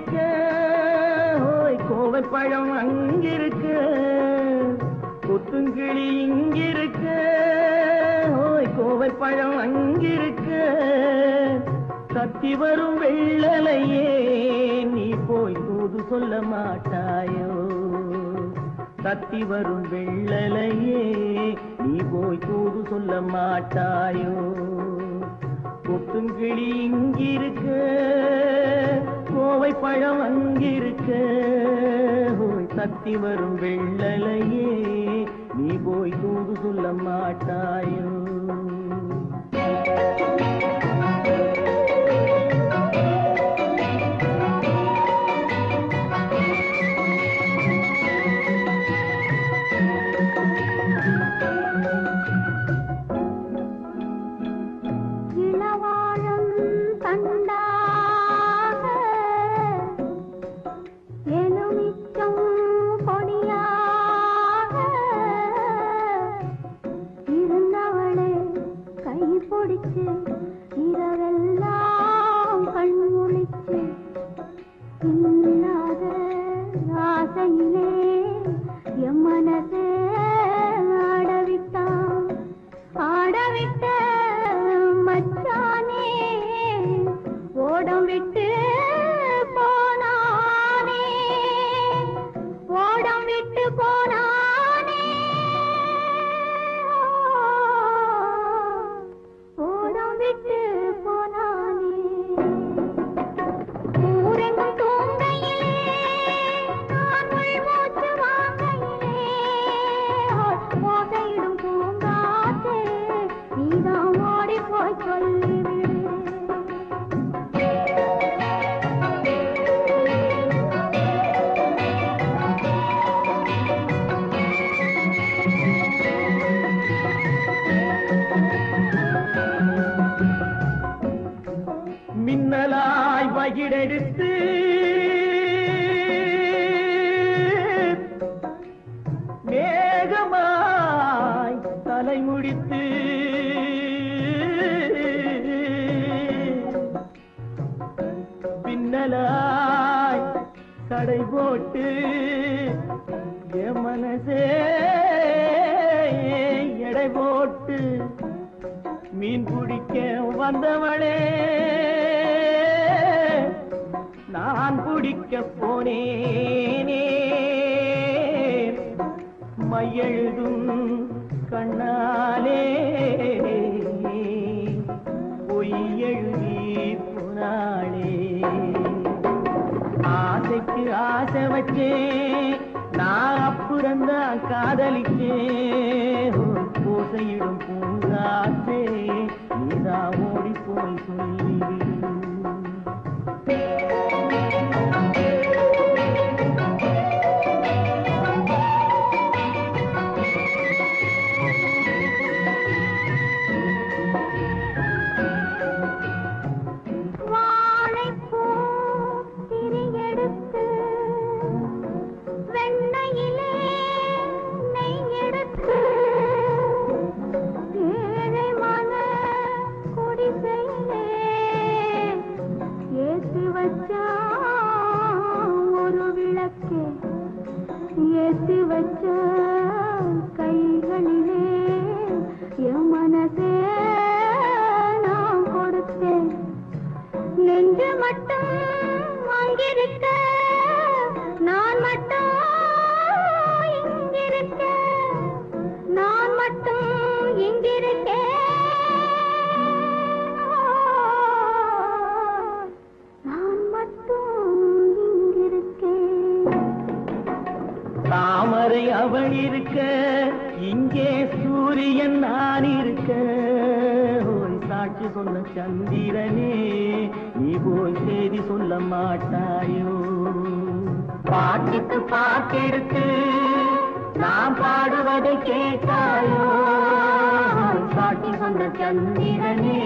இங்கிருக்க, ஓய் கோவை பழம் அங்கிருக்க, கொத்துங்கிளி இங்கிருக்க, ஓய் கோவை பழம் அங்கிருக்க, கத்தி வரும் வெள்ளலையே நீ போய் தூது சொல்ல மாட்டாயோ, கத்தி வரும் வெள்ளலையே நீ போய் தூது சொல்ல மாட்டாயோ, கொத்துங்கிளி இங்கிருக்க, கோவை பழம் அங்கிருக்க, ஓய் கத்தி வரும் வெள்ளலையே நீ போய் தூது சொல்ல மாட்டாயோ. மின்னலாய் வகிடெடுத்து மேகமாய் தலை முடித்து பின்னலாய் கடை போட்டு என் மனசே எடை போட்டு மீன் பிடிக்க வந்தவளே நான் பிடிக்க போனேனே மையெழுதும் கண்ணாலே பொய் எழுதி போனாளே ஆசைக்கு ஆசை வச்சே நான் அப்புறந்தான் காதலிச்சே பூசையிடும் பூங்காத்தே நீதா ஓடி போய் சொல்லிவிடு. ஏத்தி வச்ச கைகளிலே என் மனசே நான் கொடுத்தேன், நெஞ்சு மட்டும் அங்கிருக்க நான் மட்டும் இங்கிருக்க, நான் மட்டும் இங்கிருக்கேன், நான் மட்டும் இங்கிருக்கேன். தாமரை அவள் இருக்க இங்கே சூரியன் நான் இருக்க, ஓய் சாட்சி சொன்ன சந்திரனே நீ போய் செய்தி சொல்ல மாட்டாயோ, பாட்டுக்கு பாட்டெடுத்து நான் பாடுவதை கேட்டாயோ, சாட்சி சொன்ன சந்திரனே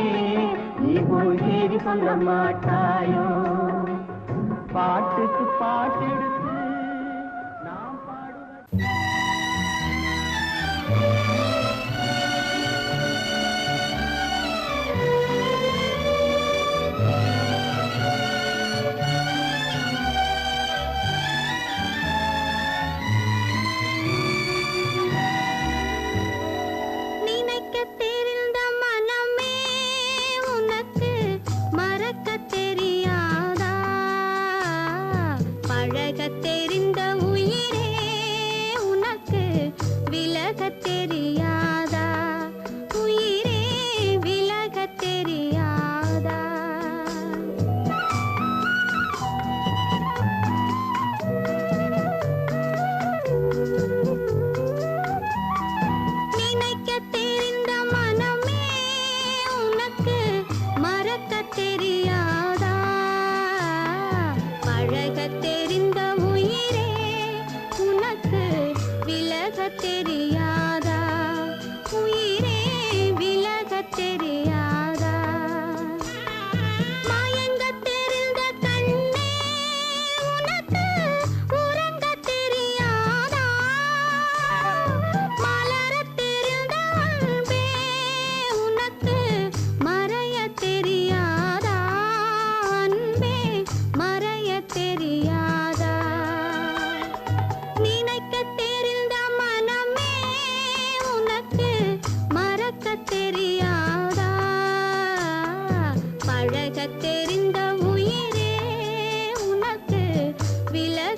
நீ போய் செய்தி சொல்ல மாட்டாயோ, பாட்டுக்கு பாட்டெடுத்து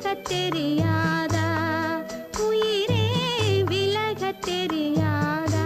விலகத் தெரியாதா உயிரே விலகத் தெரியாதா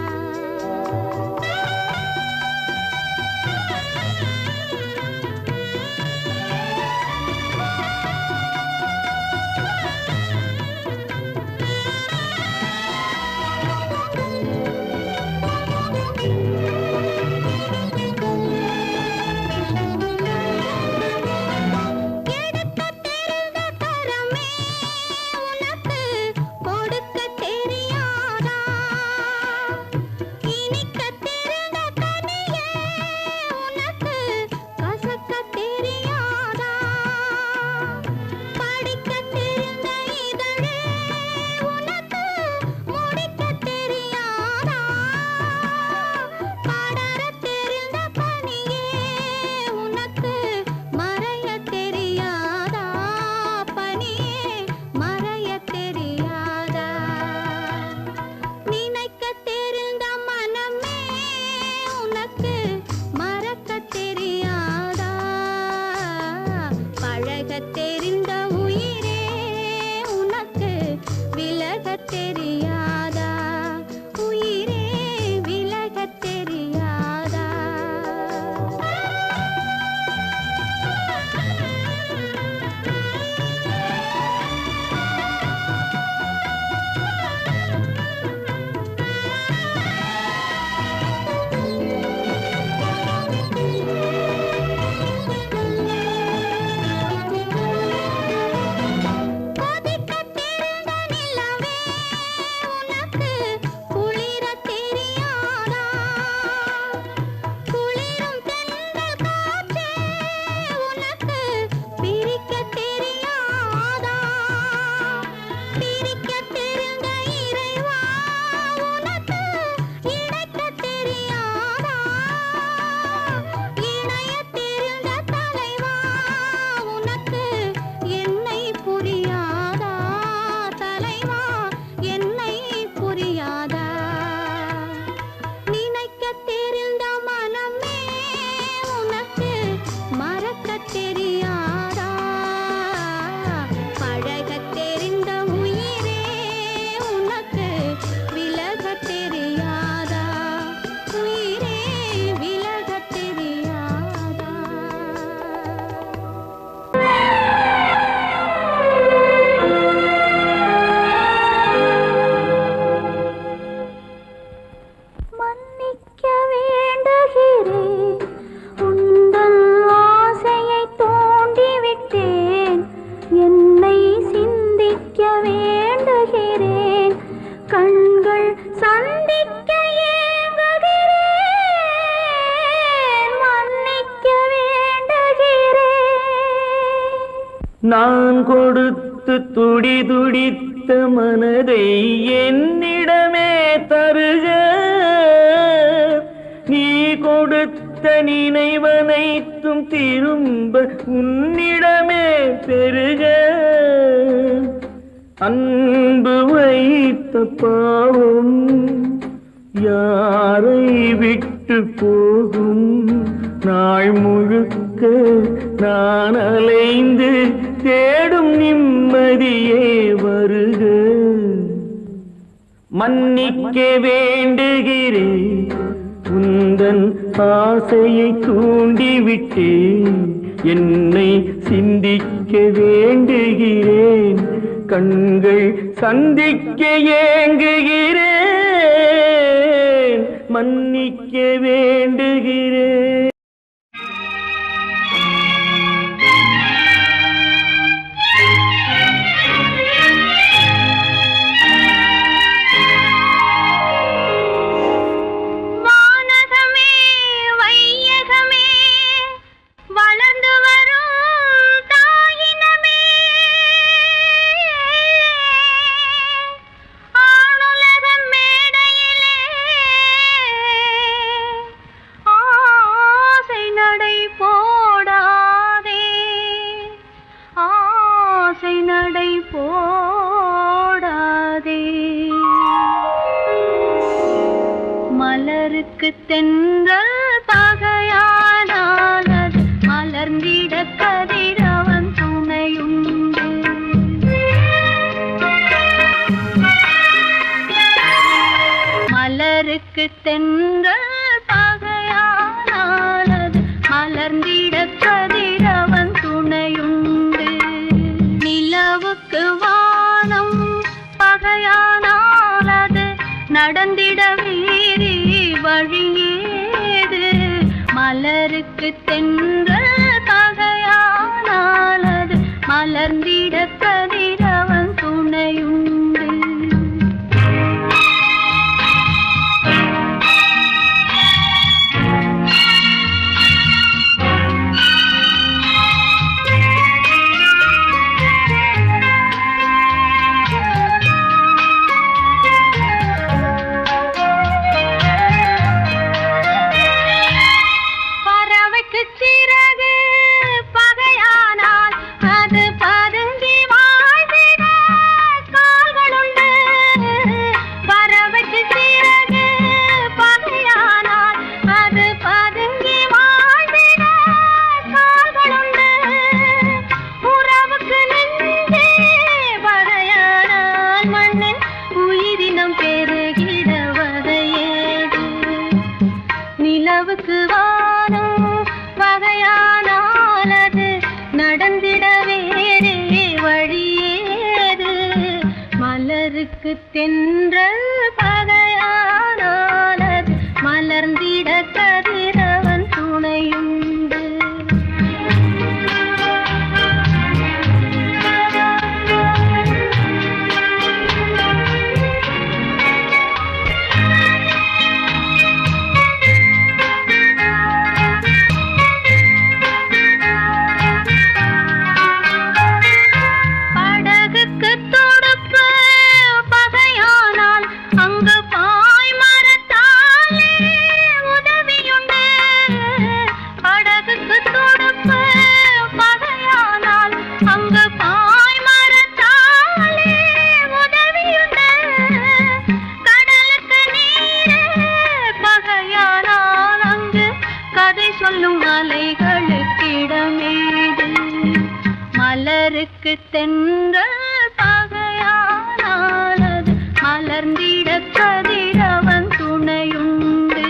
நான் கொடுத்து துடி துடித்த மனதை என்னிடமே தருக நீ கொடுத்த நினைவனைத்தும் திரும்ப உன்னிடமே பெருக அன்பு வைத்த பாவம் யாரை விட்டு போகும் நாள் முழுக்க நான் அலைந்து தேடும் நிம்மதியே வருக மன்னிக்க வேண்டுகிறேன் உந்தன் ஆசையை தூண்டிவிட்டேன் என்னை சிந்திக்க வேண்டுகிறேன் கண்கள் சந்திக்க ஏங்குகிறேன் மன்னிக்க வேண்டுகிறேன் மலருக்கு தென்றல் பகையானால் மலர்ந்திட கதிரவன் துணையுண்டு தென்றல் பகையானாலது மலர்ந்திட கதிரவன் துணையுண்டு. நிலவுக்கு வானம் பகையானாலது நடந்திட வேறே வழியேது. மலருக்கு தென்றல் பகையானாலது மலர்ந்திட கதிரவன் துணையுண்டு. நிலவுக்கு வானம் பகையானாலது நடந்திட வேறே வழியேது. மலருக்கு தென்றல் பகையானாலது மலர்ந்திட கதிரவன் துணையுண்டு. சொல்லும் அலைகளுக்கிடமேது. மலருக்கு தென்றல் பகையானாலது மலர்ந்திட கதிரவன் துணையுண்டு.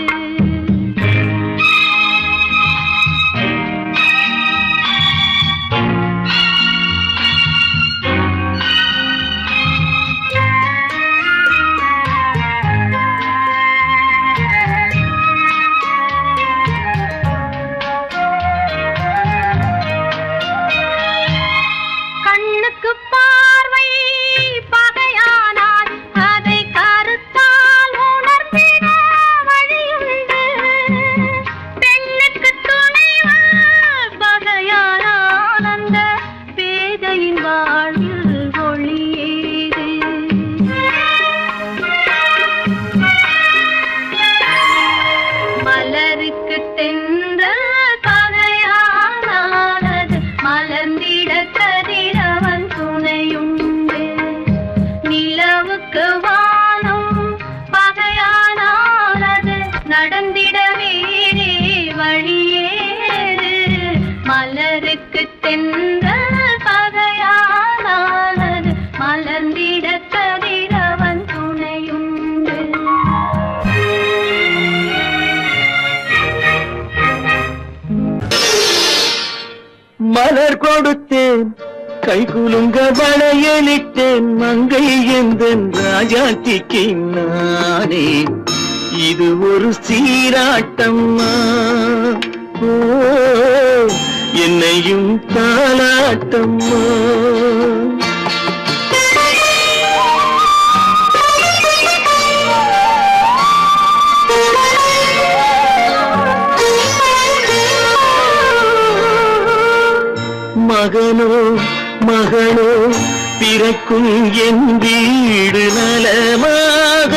பார்வை பகையானால் அதை கருத்தால் உணர்த்திட வழியுண்டு. பெண்ணுக்கு துணைவன் பகையானால் அந்த பேதையின் வாழ்வில் ஒளியேது. மலருக்கு தென்றல் பகையானாலது மலர்ந்திட கதிரவன் துணையுண்டு. நிலவுக்கு வானம் பகையானாலது நடந்திட வேறே வழியேது. மலருக்கு தென்றல் பகையானாலது மலர்ந்திட கதிரவன் துணையுண்டு. மலர் கொடுத்தேன் கை குலுங்க வளையலிட்டேன் மங்கை எந்தன் ராஜாத்திக்கு நானே. இது ஒரு சீராட்டம்மா, ஓ என்னையும் தாலாட்டம்மா. மகனோ மகளோ பிறக்கும் என் வீடு நலமாக,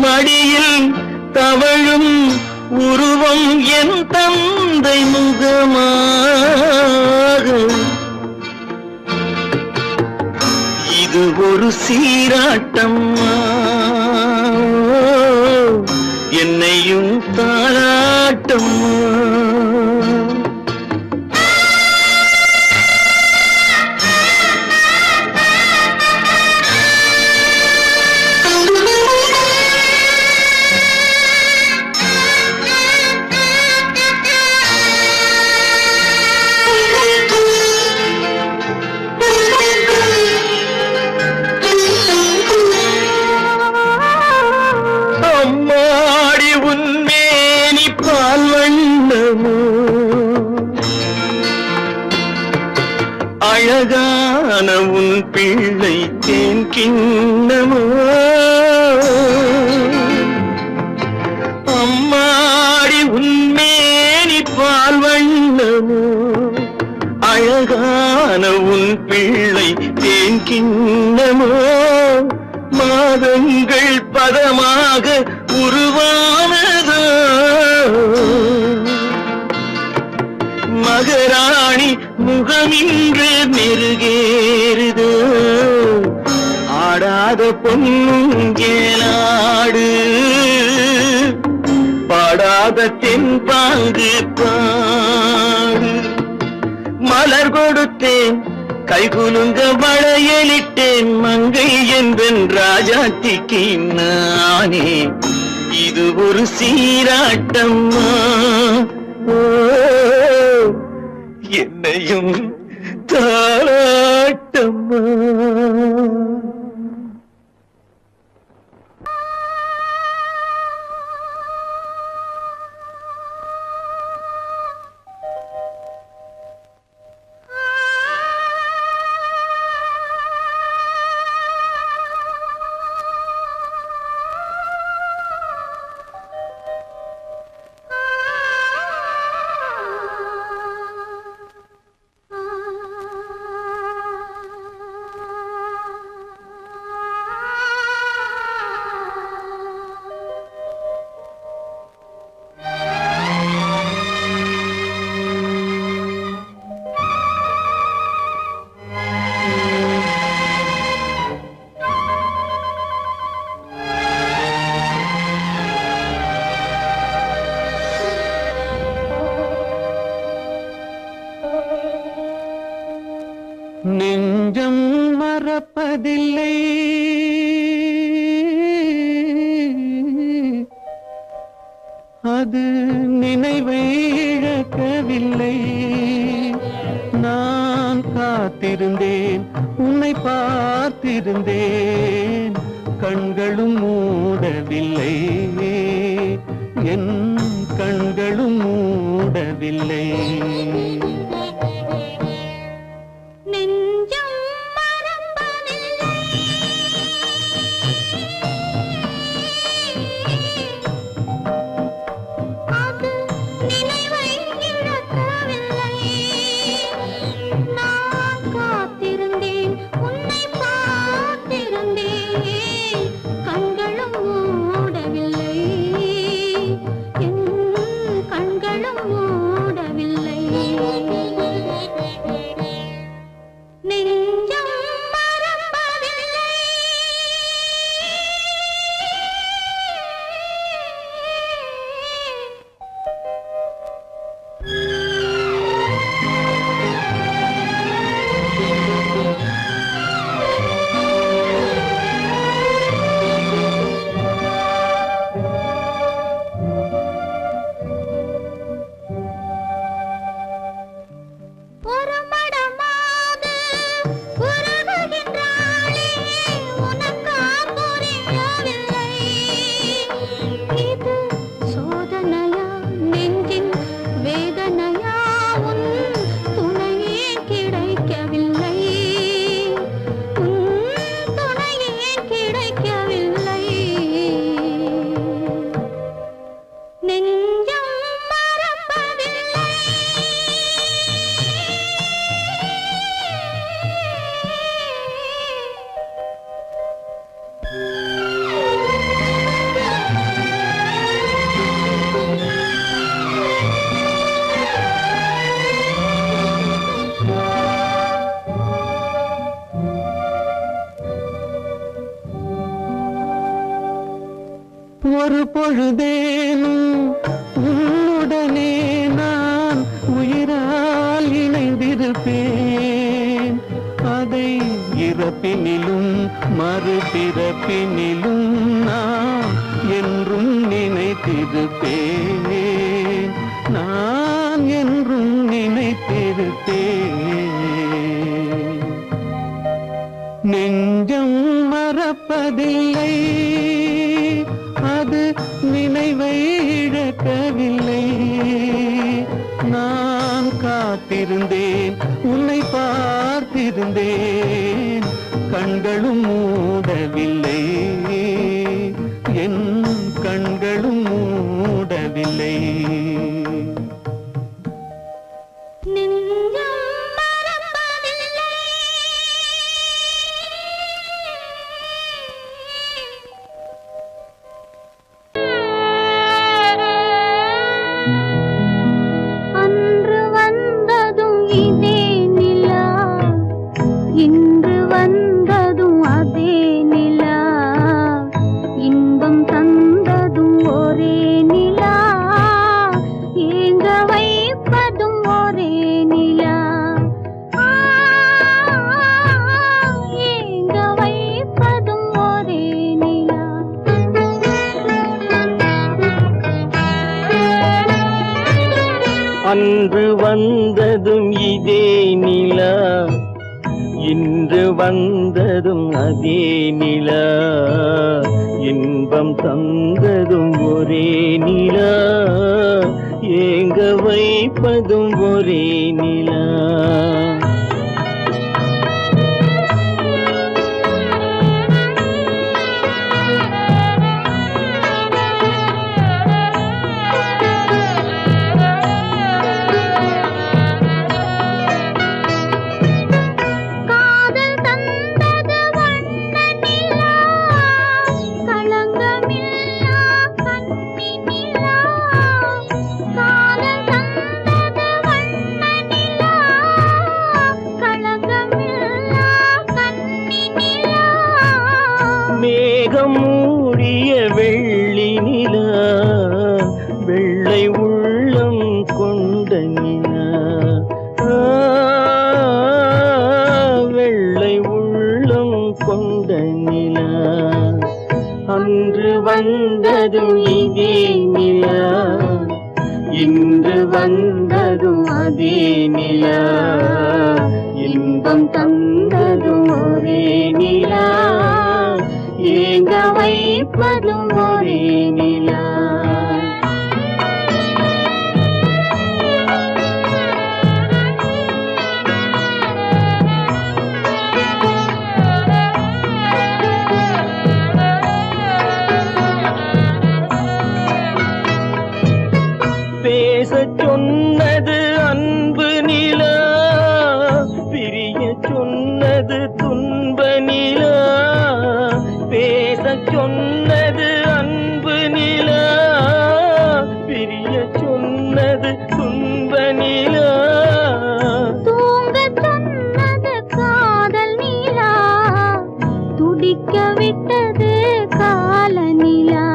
மடியில் தவழும் உருவம் என் தந்தை முகமாக. இது ஒரு சீராட்டம்மா, என்னையும் தாலாட்டம்மா. அழகான உன் பிள்ளை தேன் கிண்ணமோ அம்மாடி உன்மேனி பால் வண்ணமோ அழகான உன் பிள்ளை தேன் கிண்ணமோ மாதங்கள் பதமாக உருவானதோ மகராணி முகமின்று நெருகேறுதோ ஆடாத பொன்னுங்கேலாடு பாடாத தென்பாங்கு பாடு மலர் கொடுத்தேன் கைகுலுங்க வளையலிட்டேன் மங்கை என்பன் ராஜாத்திக்கு நானே இது ஒரு சீராட்டம்மா என்னையும் தாளாட்டம்மா நெஞ்சம் மறப்பதில்லை அது நினைவை இழக்கவில்லை நான் காத்திருந்தேன் உன்னை பார்த்திருந்தேன் கண்களும் மூடவில்லை என் கண்களும் மூடவில்லை ஒரு பொழுதேனும் உன்னுடனே நான் உயிரால் இணைந்திருப்பேன் அதை இறப்பினிலும் மறுபிறப்பினிலும் நான் என்றும் நினைத்திருப்பேன் நான் என்றும் நினைத்திருப்பேன் நெஞ்சம் மறப்பதில்லை அது நினைவை இழக்கவில்லை நான் காத்திருந்தேன் உன்னை பார்த்து காத்திருந்தேன் கண்களும் மூடவில்லை என் கண்களும் மூடவில்லை அன்று வந்ததும் இதே நிலா இன்று வந்ததும் அதே நிலா இன்பம் தந்ததும் ஒரே நிலா ஏங்க வைப்பதும் ஒரே நிலா மேகம் மூடிய வெள்ளி நிலா வெள்ளை உள்ளம் கொண்ட நிலா வெள்ளை உள்ளம் கொண்ட நிலா அன்று வந்ததும் இதே நிலா இன்று வந்ததும் அதே நிலா இன்பம் தந்ததும் ஒரே நிலா ஏங்க வைப்பதும் ஒரே நிலா பேசச் சொன்னது அன்பு நிலா பிரிய சொன்னது துன்ப நிலா பேசச் சொன்னது அன்பு நிலா பிரிய சொன்னது துன்ப நிலா தூங்கச் சொன்னது காதல் நிலா துடிக்க விட்டது கால நிலா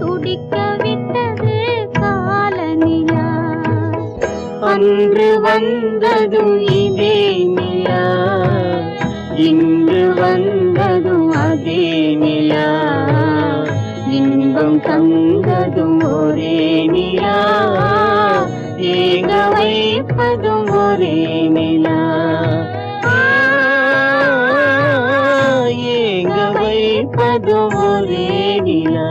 துடிக்க விட்டது கால நிலா அன்று வந்ததும் இதே நிலா இன்று வந்ததும் அதே நிலா இன்பம் தந்ததும் ஒரே நிலா ஏங்க வைப்பதும் ஒரே நிலா ஏங்க வைப்பதும் ஒரே நிலா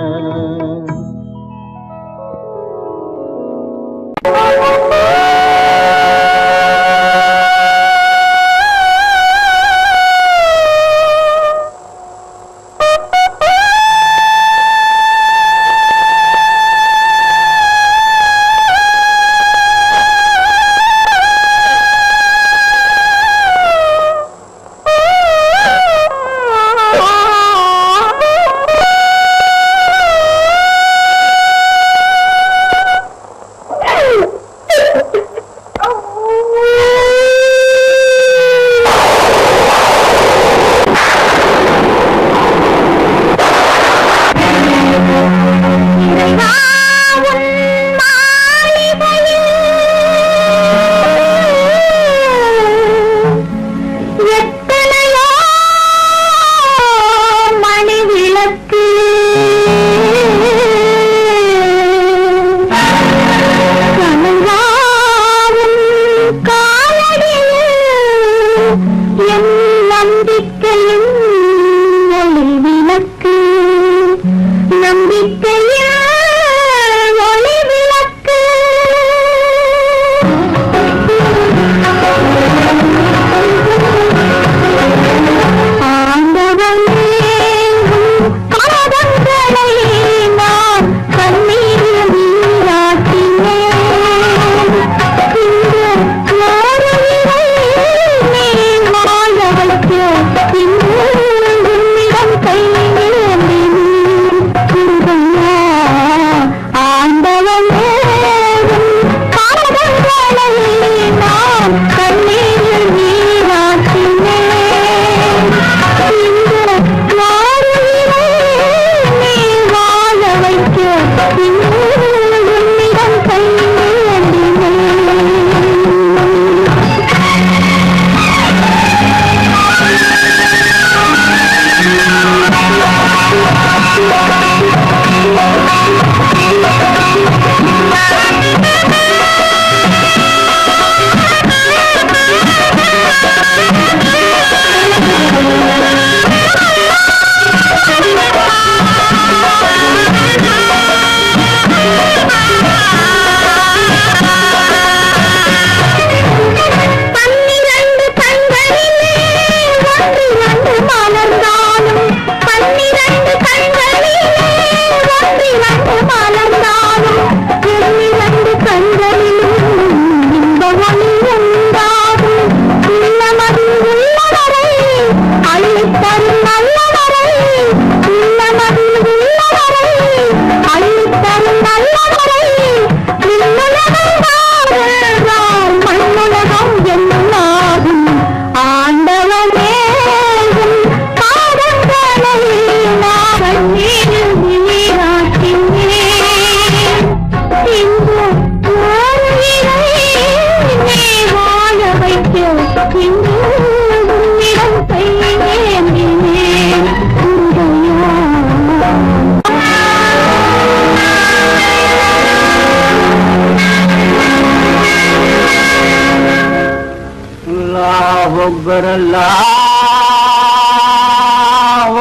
أكبر الله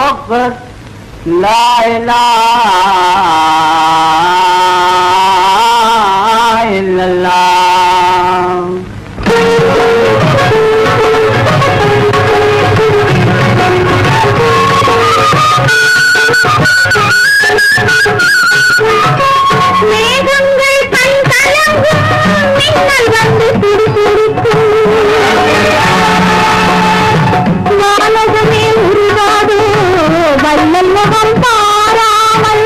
أكبر لا إله إلا الله மேகங்கள் கண் கலங்கும் மின்னல் வந்து துடிதுடிக்கும் வானகமே உருவாதோ வள்ளல் முகம் பாராமல்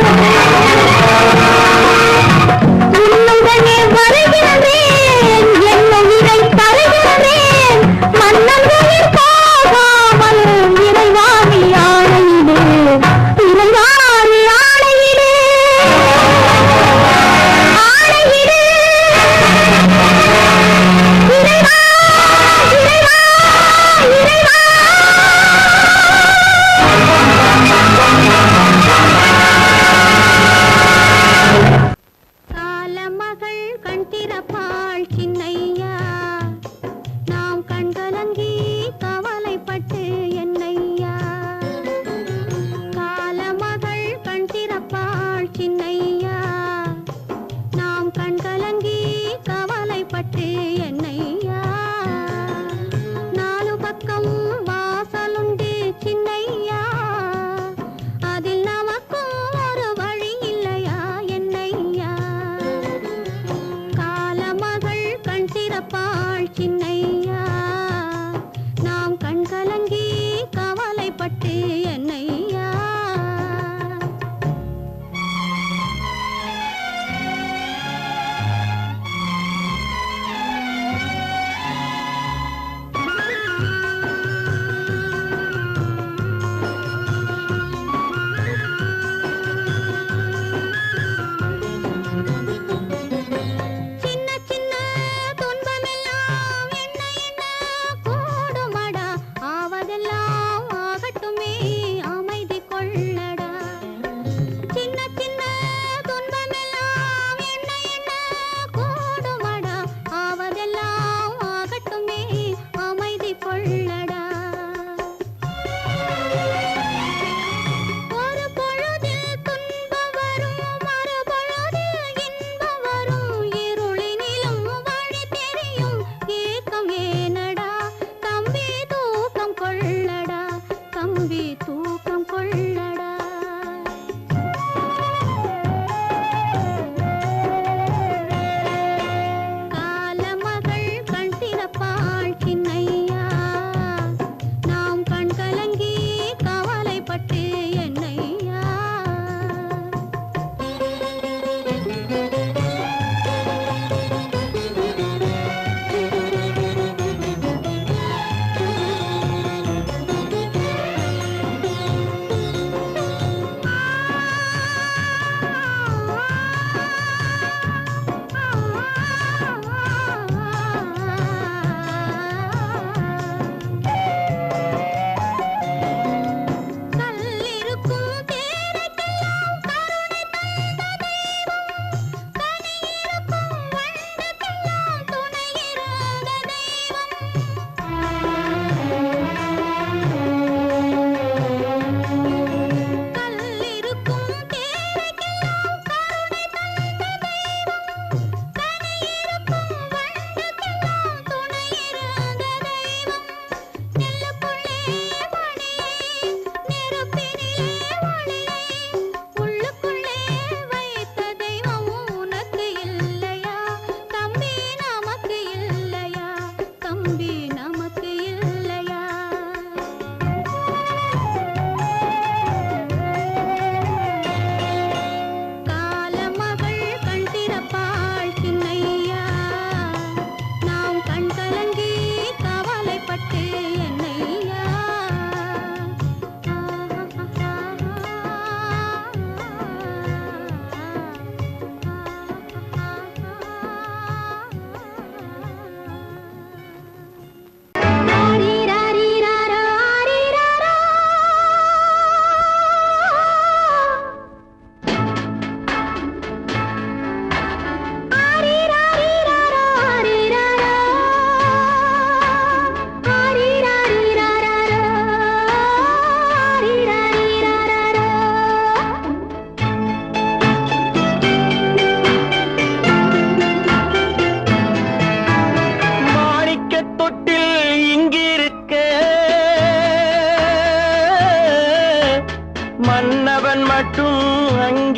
உன்னுடனே வருகின்றேன் என்ன இதை தருகின்றேன் மன்னங்களில் போகாமல் இறைவாணி ஆணையிலே இறைவாணி ஆணையிலே ஆணையிலே இறைவா இறைவா இறைவா காலமகள் கண் திறப்பாள் சின்னையா நாம் கண்கலங்கி கவலைப்பட்டு என்னையா காலமகள் கண் திறப்பாள் சின்னையா நாம் கண்கலங்கி கவலைப்பட்டு என்னையா நாலு பக்கம் வாசலுண்டு சின்னையா அதில் நமக்கும் ஒரு வழி இல்லையா என்னையா காலமகள் கண் திறப்பாள் சின்னையா நாம் கண்கலங்கி கவலைப்பட்டு என்னையா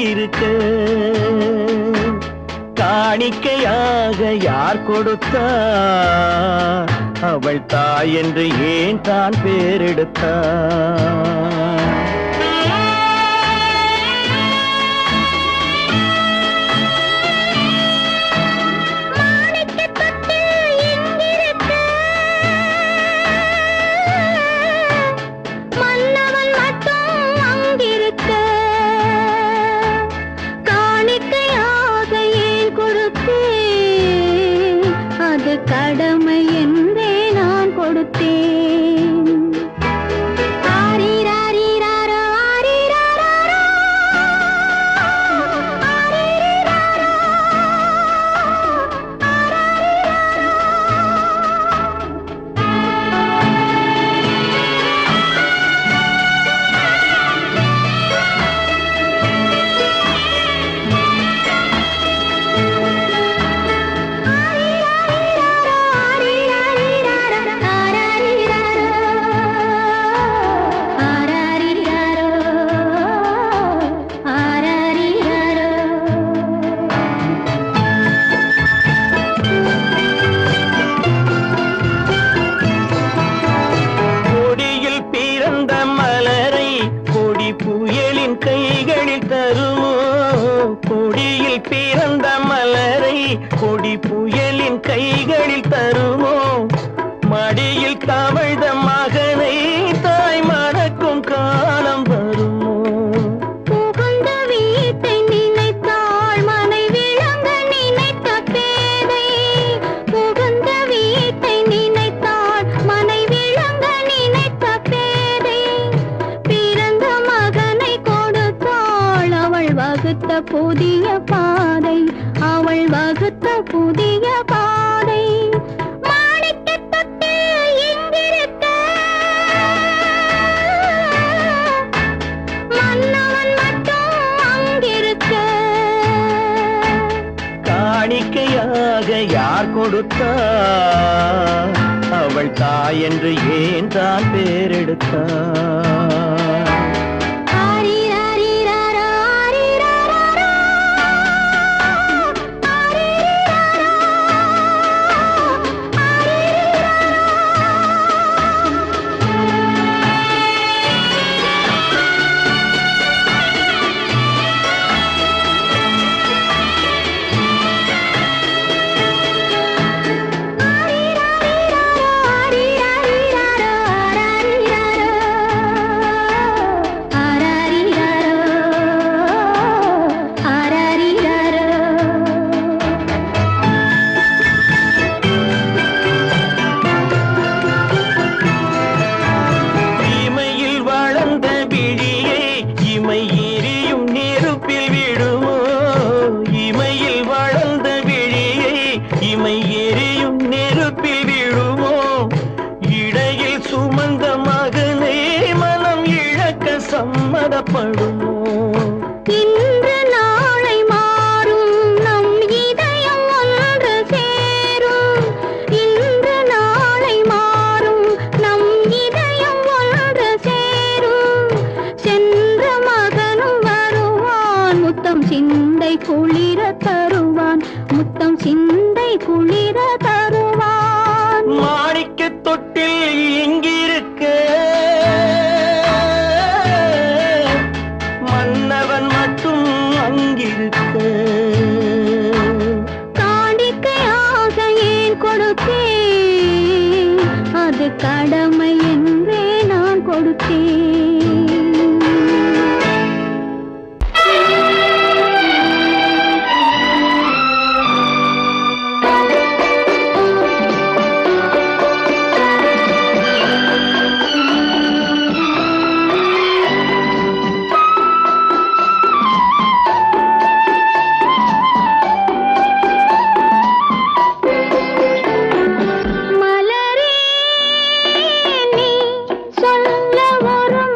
அங்கிருக்க காணிக்கையாக யார் கொடுத்தா அவள் தாய் என்று ஏன் தான் பேரெடுத்தா கடமை என்றே நான் கொடுத்தேன். ஆரிராரிராரோ, ஆரிராரோ, ஆரிராரோ, பிறந்த மலரை கொடி புயலின் கைகளில் தருமோ மடியில் தவழ்ந்த மகனை தாய் மறக்கும் காலம் வருமோ புகுந்த வீட்டை நினைத்தாள் மனை விளங்க நினைத்த பேதை புகுந்த வீட்டை நினைத்தாள் மனை விளங்க நினைத்த பேதை பிறந்த மகனை கொடுத்தாள் அவள் வகுத்த புதிய பாதை அவள் வகுத்த புதிய பாதை மாணிக்கத் தொட்டில் இங்கிருக்க மன்னவன் மட்டும் அங்கிருக்க காணிக்கையாக யார் கொடுத்தா அவள் தாய் என்று ஏன் தான் பேரெடுத்தா சம்மதப்படுமோ இன்று நாளை மாறும் நம் இதயம் ஒன்று சேரும் இன்று நாளை மாறும் நம் இதயம் ஒன்று சேரும் சென்ற மகனும் வருவான் முத்தம் சிந்தை குளிர தருவான் முத்தம் சிந்தை குளிர தருவான் மாணிக்கத் தொட்டில் இங்கிருக்க மன்னவன் மட்டும் அங்கிருக்க காணிக்கையாக ஏன் கொடுத்தேன் அது கடமை என்றே நான் கொடுத்தேன் மலரே நீ சொல்ல வரும்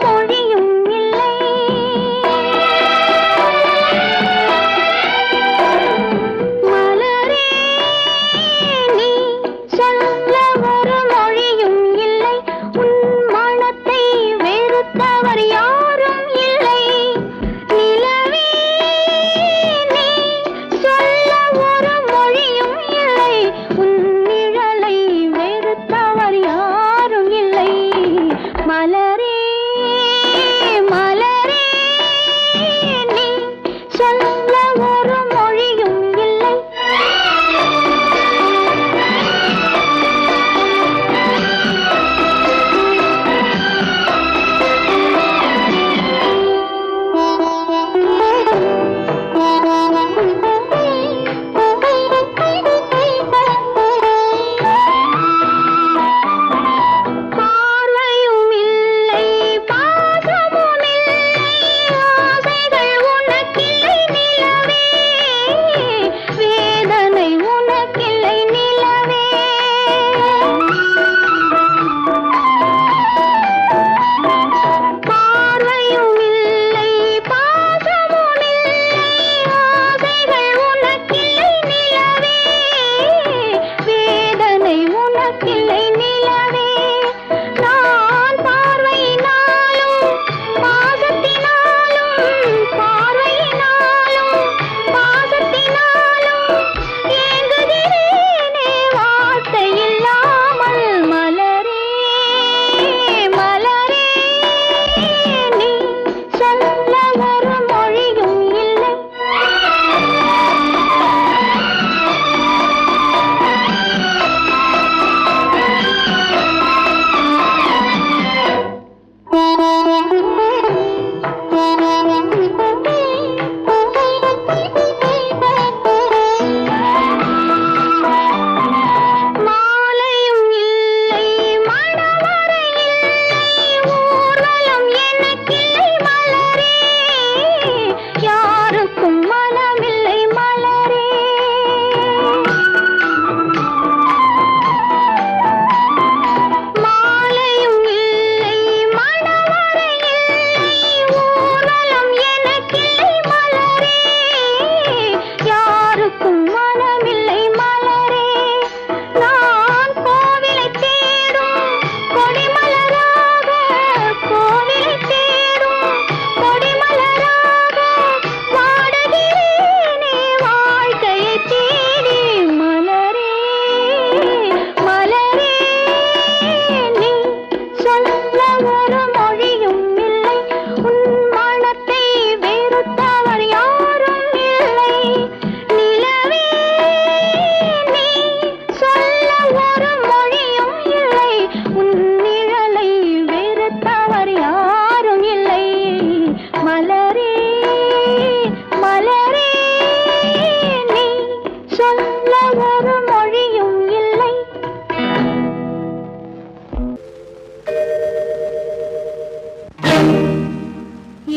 ஒரு மொழியும் இல்லை.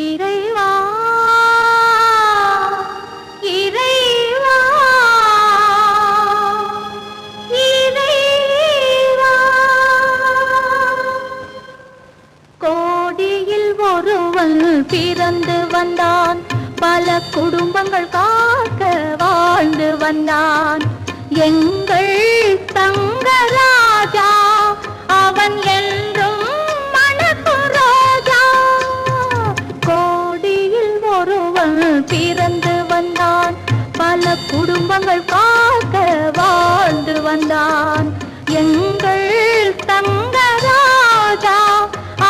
இறைவா இறைவா இறைவா, கோடியில் ஒருவன் பிறந்து வந்தான், பல குடும்பங்கள் காக்க வாழ்ந்து வந்தான். எங்கள் தங்கராஜா அவன் என்றும் மணக்கும் ரோஜா. கோடியில் ஒருவன் பிறந்து வந்தான், பல குடும்பங்கள் காக்க வாழ்ந்து வந்தான். எங்கள் தங்கராஜா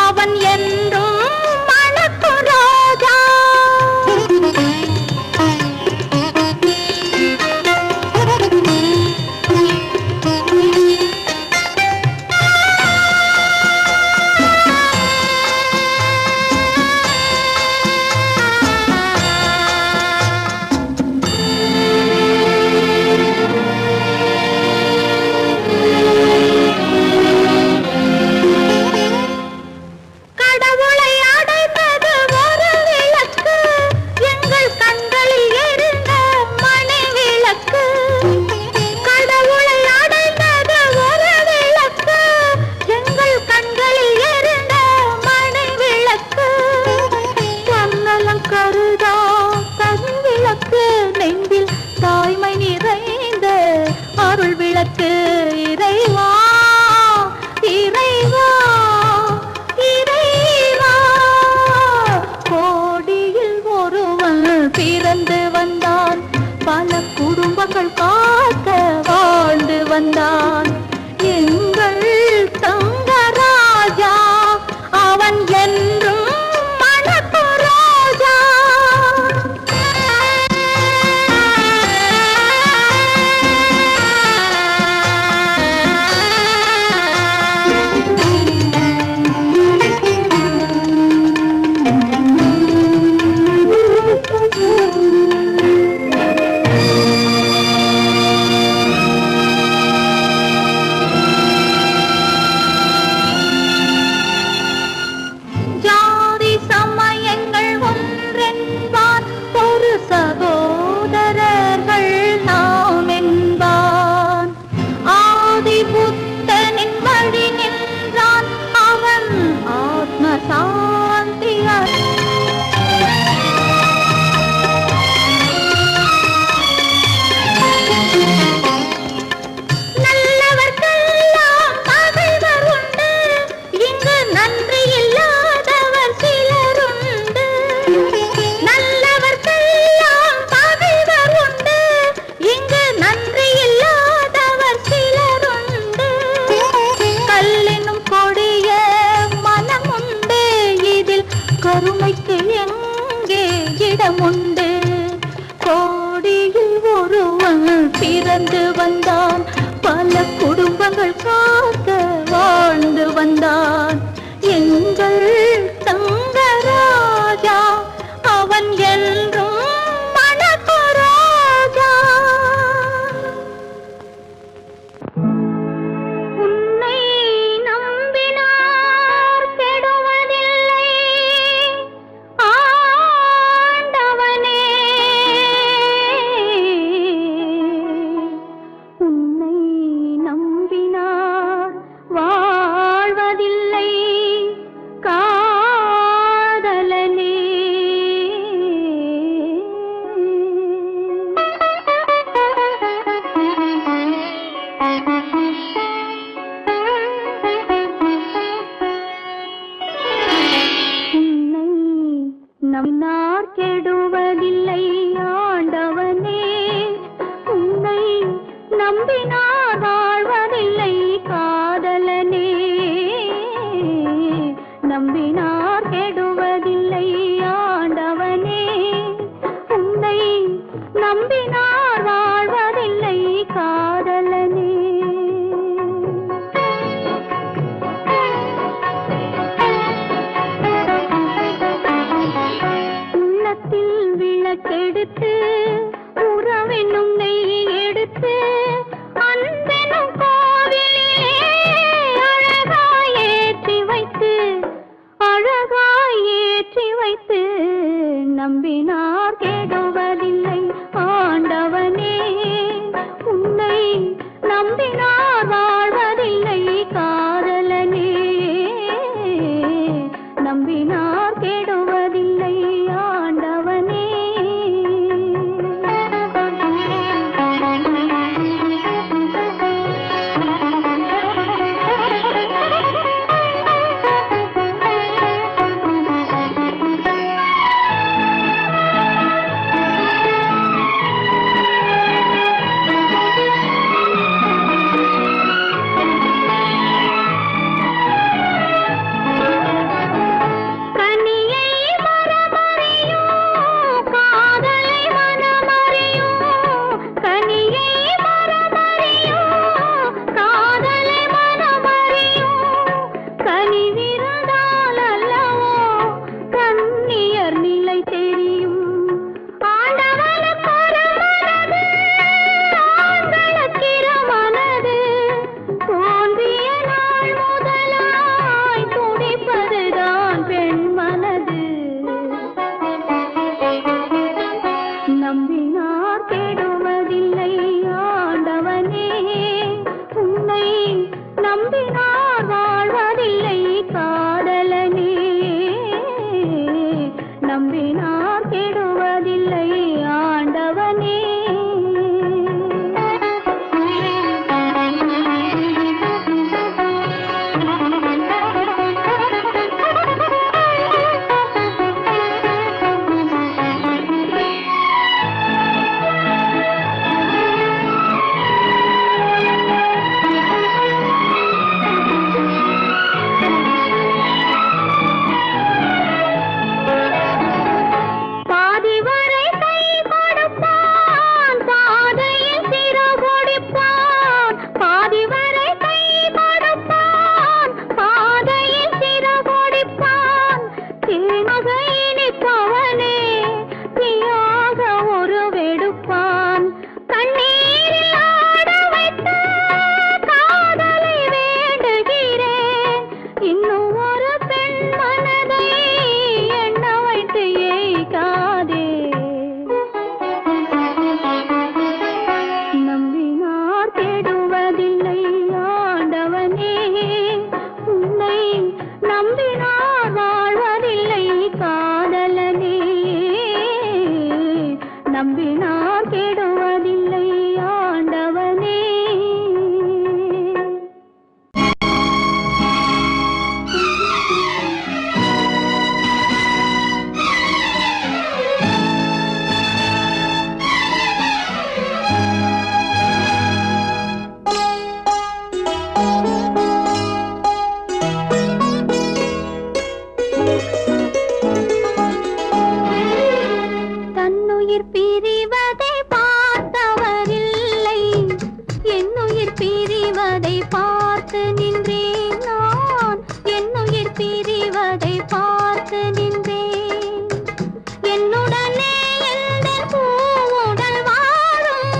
அவன் என்றும் மணக்கும் ரோஜா. இறைவா இறைவா இறைவா, கோடியில் ஒருவன் பிறந்து வந்தான், பல குடும்பங்கள் காக்க வாழ்ந்து வந்தான். எங்கள் தங்கராஜா அவன் என்றும் மணக்கும் ரோஜா. கருமைக்கு எங்கே இடமுண்டு? கோடியில் ஒருவன் பிறந்து வந்தான், பல குடும்பங்கள் காக்க வாழ்ந்து வந்தான். எங்கள் தங்கராஜா அவன் என்றும் மணக்கும் ரோஜா. உன்னை நம்பினார் கெடுவதில்லை ஆண்டவனே, உன்னை நம்பினார் வாழ்வதில்லை காதலனே. உன்னை நம்பினார் கெடுவதில்லை ஆண்டவனே, உன்னை நம்பினார் வாழ்வதில்லை காதலனே. நம்பினார் கெடுவதில்லை ஆண்டவனே, உன்னை நம்பினார் வாழ்வதில்லை காதலனே. உள்ளத்தில் விளக்கெடுத்து உறவென்னும் நெய் எடுத்து நம்பினார் கெடுவதில்லை ஆண்டவனே, உன்னை நம்பினார் வாழ்வதில்லை காதலனே. நம்பினார் கெடுவதில்லை ஆண்டவனே. நம்பினார் கெடுவதில்லை ஆண்டவனே, உன்னை நம்பினார் வாழ்வதில்லை காதலனே. நம்பினார் கெடுவதில்லை ஆண்டவனே. நம்பினார் கெடுவதில்லை ஆண்டவனே. தன்னுயிர் பிரிவதை பார்த்தவரில்லை, என்னுயிர் பிரிவதை பார்த்து நின்றேன் நான். என்னுயிர் பிரிவதை பார்த்து நின்றேன். என்னுடனே எந்தன் பூவுடல் வாழும்,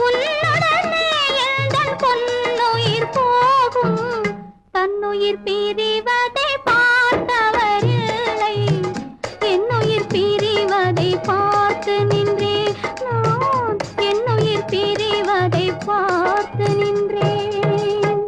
உன்னுடனே எந்தன் பொன்னுயிர் போகும். தன்னுயிர் பிரிவதை பார்த்தவரில்லை, என்னுயிர் பிரிவதை பார்த்து நின்றேன் நான். என்னுயிர் பிரிவதை பார்த்து நின்றேன்.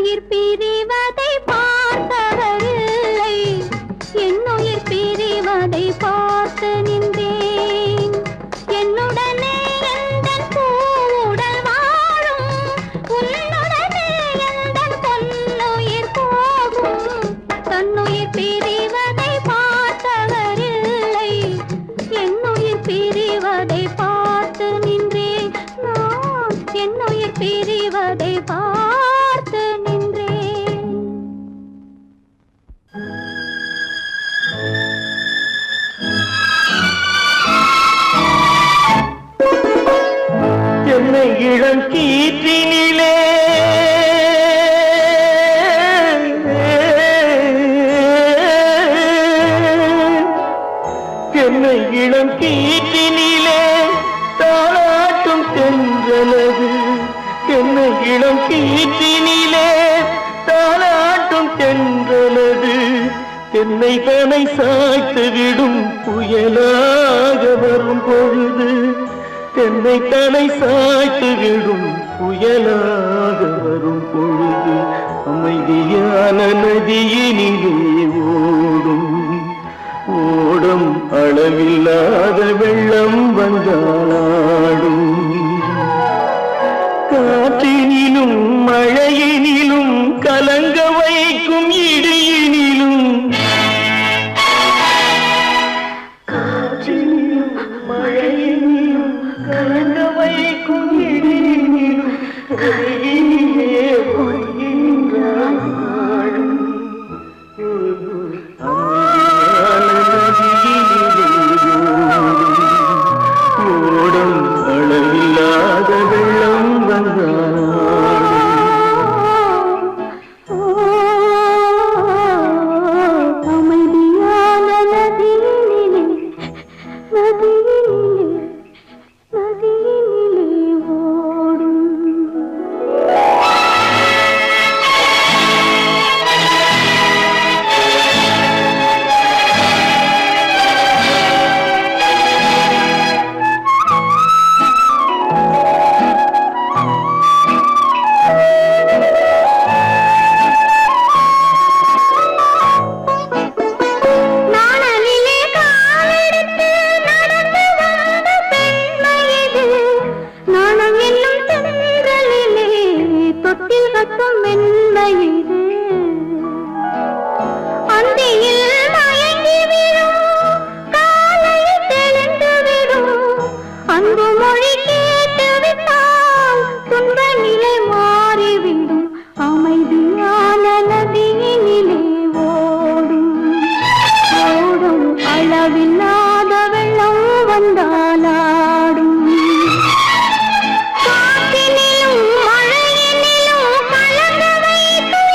என்னுயிர் பிரிவதை பார்த்தவரில்லை என்னுயிர் பிரிவதை பார்த்து நின்றேன் என்னுடனே எந்தன் பூவுடல் வாழும் உன்னுடனே எந்தன் பொன்னுயிர் போகும் தன்னுயிர் பிரிவதை பார்த்தவரில்லை என்னுயிர் பிரிவதை பார்த்து நின்றேன் நான் என்னுயிர் பிரிவதை பார்த்து நின்றேன் என்னை இளம் கீற்றினிலே என்னை இளம் கீற்றினிலே தாளாட்டும் தென்றலது என்னை இளம் கீற்றினிலே தாளாட்டும் தென்றலது என்னை தனை சாய்த்து விடும் புயலாக வரும் பொழுது என்னை தனை சாய்த்து விடும் புயலாக வரும் பொழுது அமைதியான நதியினிலே ஓடும் ஓடும் அளவில்லாத வெள்ளம் வந்தாடும் காற்றினிலும் மழையினிலும் கலங்க வைக்கும் இடியினிலும் காற்றினிலும் மழையினிலும் கலங்க வைக்கும் இடியினிலும் கையினிலே ஒழுகின்றான் ஓடும் அளவில்லாத வெள்ளம் அமைதியான நதியினிலே ஓடும் நாணலிலே காலெடுத்து நடந்து வந்த பெண்மை இது நாணம் என்னும் தென்றலிலே தொட்டில் கட்டும் மென்மை இது அந்தியில் மயங்கி விடும் காலையில் தெளிந்து விடும் அன்பு மொழி கேட்டு விட்டால் துன்ப நிலை மாறிவிடும் அமைதியான நதியினிலே ஓடும் ஓடும் அளவில்லாத வெள்ளம் வந்தாலாடும் காற்றினிலும் மழையினிலும் கலங்க வைக்கும்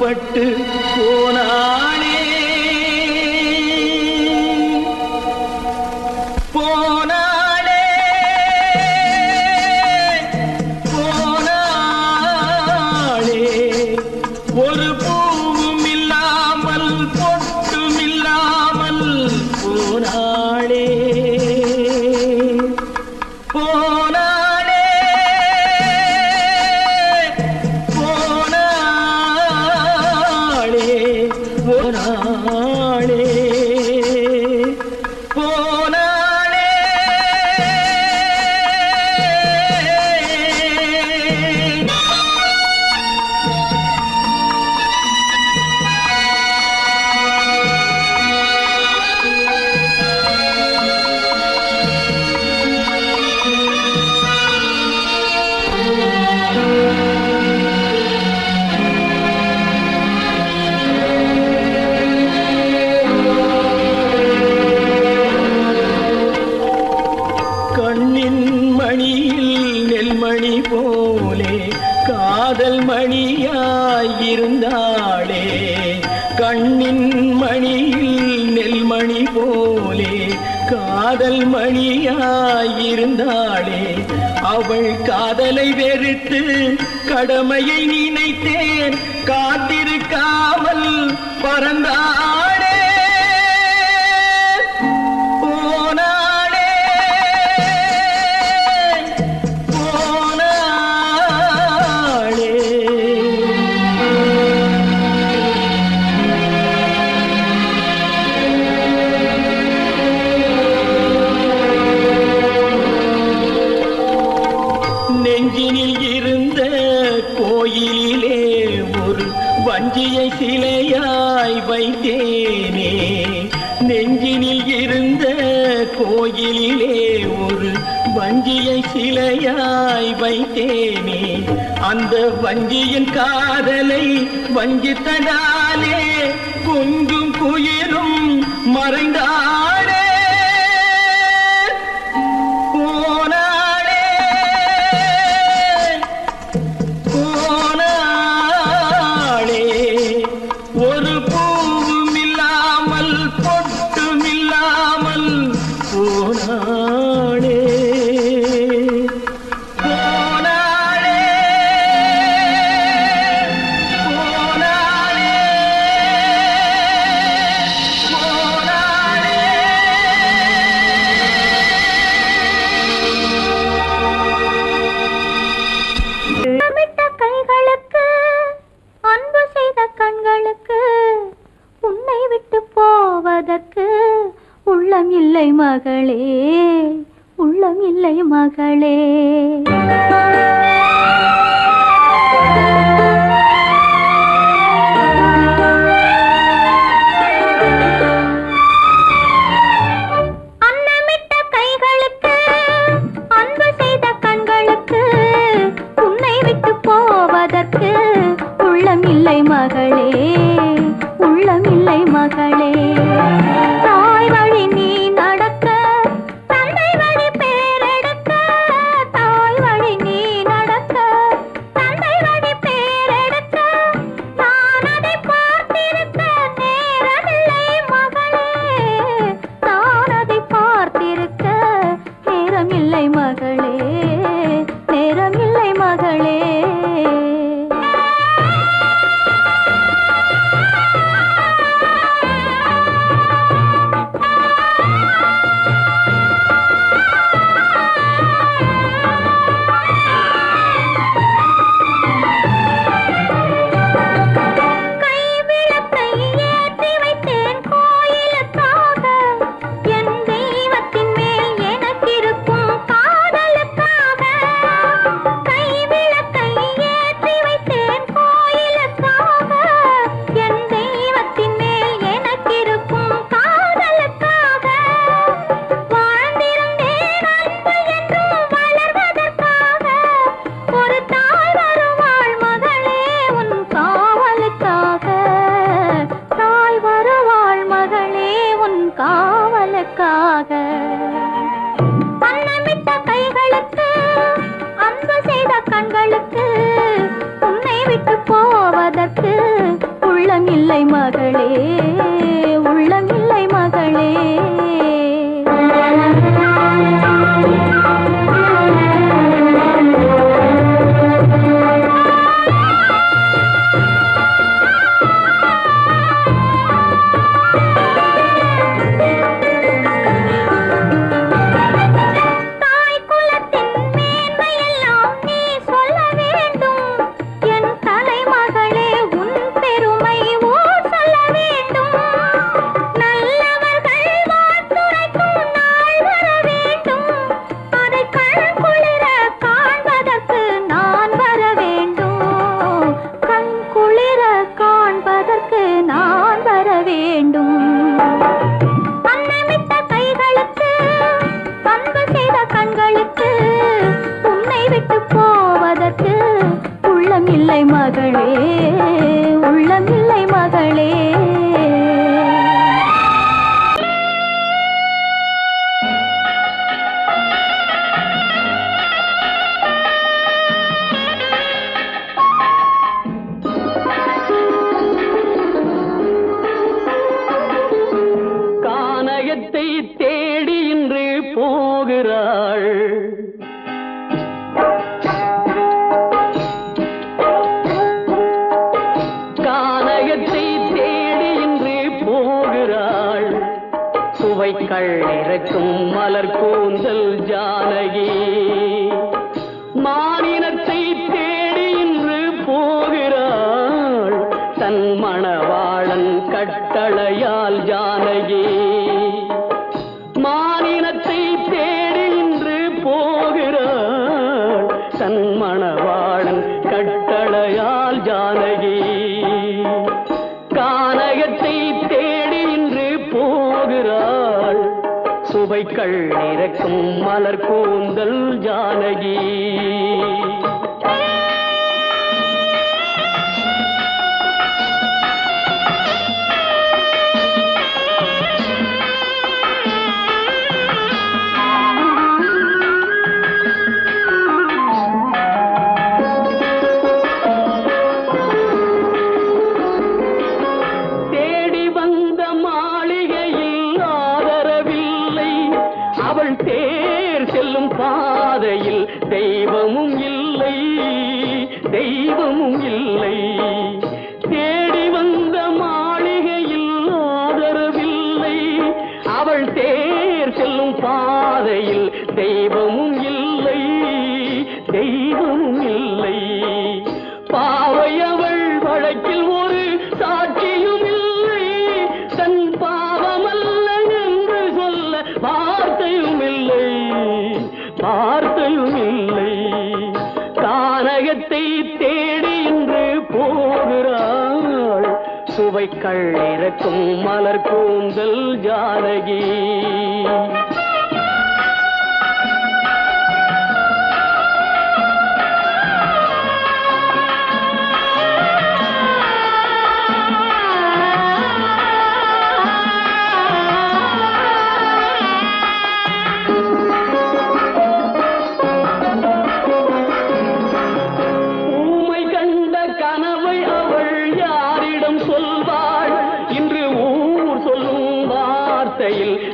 புறப்பட்டு போனானே போனானே போனானே ஒரு பூவும் இல்லாமல் பொட்டும் இல்லாமல் போனானே போனானே போனானே போனானே போனானே கண்ணின் மணியில் நெல்மணி போலே காதல் மணியாயிருந்தாளே கண்ணின் மணியில் நெல்மணி போலே காதல் மணியாயிருந்தாளே அவள் காதலை வெறுத்து கடமையை நினைத்தேன் காத்திருக்காமல் பறந்தாளே போனாளே போனாளே நெஞ்சினில் இருந்த கோயிலிலே ஒரு வஞ்சியை சிலையாய் வைத்தேனே நெஞ்சினில் இருந்த கோயிலிலே ஒரு வஞ்சியை சிலையாய் வைத்தேனே அந்த வஞ்சியின் காதலை வஞ்சித்ததாலே குஞ்சும் குயிலும் மறைந்தாளே போனாளே போனாளே ஒரு பூவும் இல்லாமல் பொட்டும் இல்லாமல் போனாளே போனாளே போனாளே முத்தமிட்ட கைகளுக்கு அன்பு செய்த கண்களுக்கு உன்னை விட்டு போவதற்கு உள்ளம் இல்லை மகளே உள்ளம் இல்லை மகளே அன்னமிட்ட கைகளுக்கு அன்பு செய்த கண்களுக்கு உன்னை விட்டு போவதற்கு உள்ளம் இல்லை மகளே உள்ளம் இல்லை மகளே தாய் வழி நீ நடக்க தந்தை வழி பேரெடுக்க தாய் வழி நீ நடக்க தந்தை வழி பேரெடுக்க நான் அதை பார்த்திருக்க நேரமில்லை மகளே நான் அதை பார்த்திருக்க நேரமில்லை மகளே நேரமில்லை மகளே கைவிளக்கை ஏற்றி வைத்தேன் கோயிலுக்காக என் தெய்வத்தின் மேல் எனக்கிருக்கும் காதலுக்காக கைவிளக்கை ஏற்றி வைத்தேன் கோயிலுக்காக என் தெய்வத்தின் மேல் எனக்கிருக்கும் காதலுக்காக வாழ்ந்திருந்தேன் அன்பு என்றும் வளர்வதற்காக ஒரு தாய் வருவாள் மகளே உன் காவலுக்காக தாய் வருவாள் மகளே உன் காவலுக்காக அன்னமிட்ட கைகளுக்கு அன்பு செய்த கண்களுக்கு உன்னை விட்டு போவதற்கு போகிறாள். கானகத்தை தேடி இன்று போகிறாள். சுவைக்கள் இறக்கும் மலர் கூந்தல் ஜானகி. மானினத்தை தேடி இன்று போகிறாள். தன் மணவாளன் கட்டளையால் ஜானகி. மானினத்தை தேடி இன்று போகிறாள். தன் மணவாளன் கட்டளையால் ஜானகி. கானகத்தை தேடி இன்று போகிறாள். சுவைக்கள் இறக்கும் மலர் கூந்தல் ஜானகி. தேர் செல்லும் பாதையில் தெய்வமும் இல்லை, தெய்வமும் இல்லை. தேடி வந்த மாளிகையில் ஆதரவில்லை. அவள் தேர் செல்லும் பாதையில் தெய்வமும் இல்லை, தெய்வமும் இல்லை. பாவை அவள் வழக்கில் ஒரு சாட்சியும் இல்லை. தன் பாவமல்ல என்று சொல்ல வார்த்தையும் இல்லை, வார்த்தையும் இல்லை. கானகத்தை தேடி இன்று போகிறாள். சுவைக்கள் இறக்கும் மலர் கூந்தல் ஜானகி.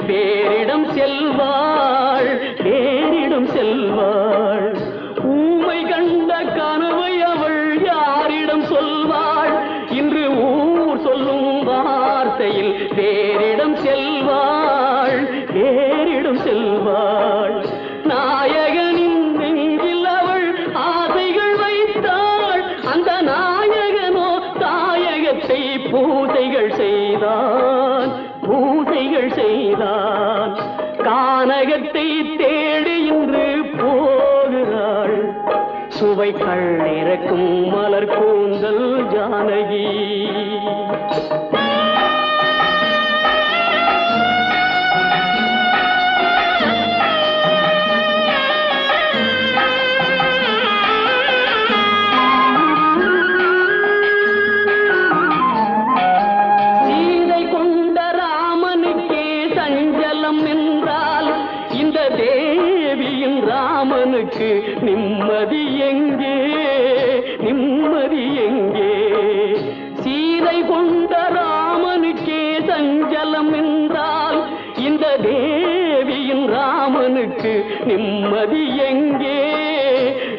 வேறிடம் செல்வாள், வேறிடம் செல்வாள். ஊமை கண்ட கனவை அவள் யாரிடம் சொல்வாள்? இன்று ஊர் சொல்லும் வார்த்தையில் வேறிடம் செல்வாள், வேறிடம் செல்வாள். நாயகனின் நெஞ்சில் அவள் ஆசைகள் வைத்தாள். அந்த நாயகனோ தாயகத்தை பூசைகள் செய்தான், பூசைகள் செய்தான். கானகத்தை தேடி இன்று போகிறாள். சுவைக்கள் இறக்கும் மலர் கூந்தல் ஜானகி. ராமனுக்கு நிம்மதி எங்கே, நிம்மதி எங்கே? சீதை கொண்ட ராமனுக்கே சஞ்சலம் என்றால் இந்த தேவியின் ராமனுக்கு நிம்மதி எங்கே,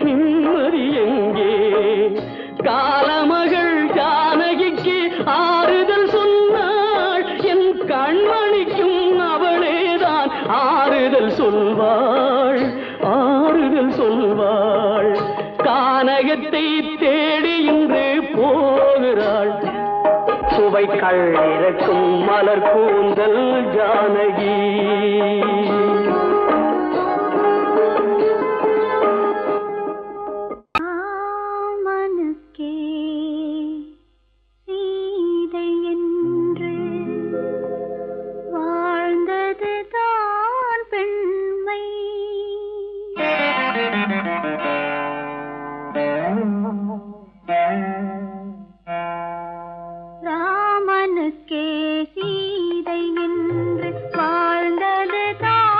நிம்மதி எங்கே? காலமகள் ஜானகிக்கு ஆறுதல் சொன்னாள். என் கண்மணிக்கும் அவளேதான் ஆறுதல் சொல்வாள், ஆறுதல் சொல்வாள். கானகத்தை தேடி இன்று போகிறாள். சுவைக்கள் இறக்கும் மலர் கூந்தல் ஜானகி. ராமனுக்கே சீதை என்று வாழ்ந்தது தான்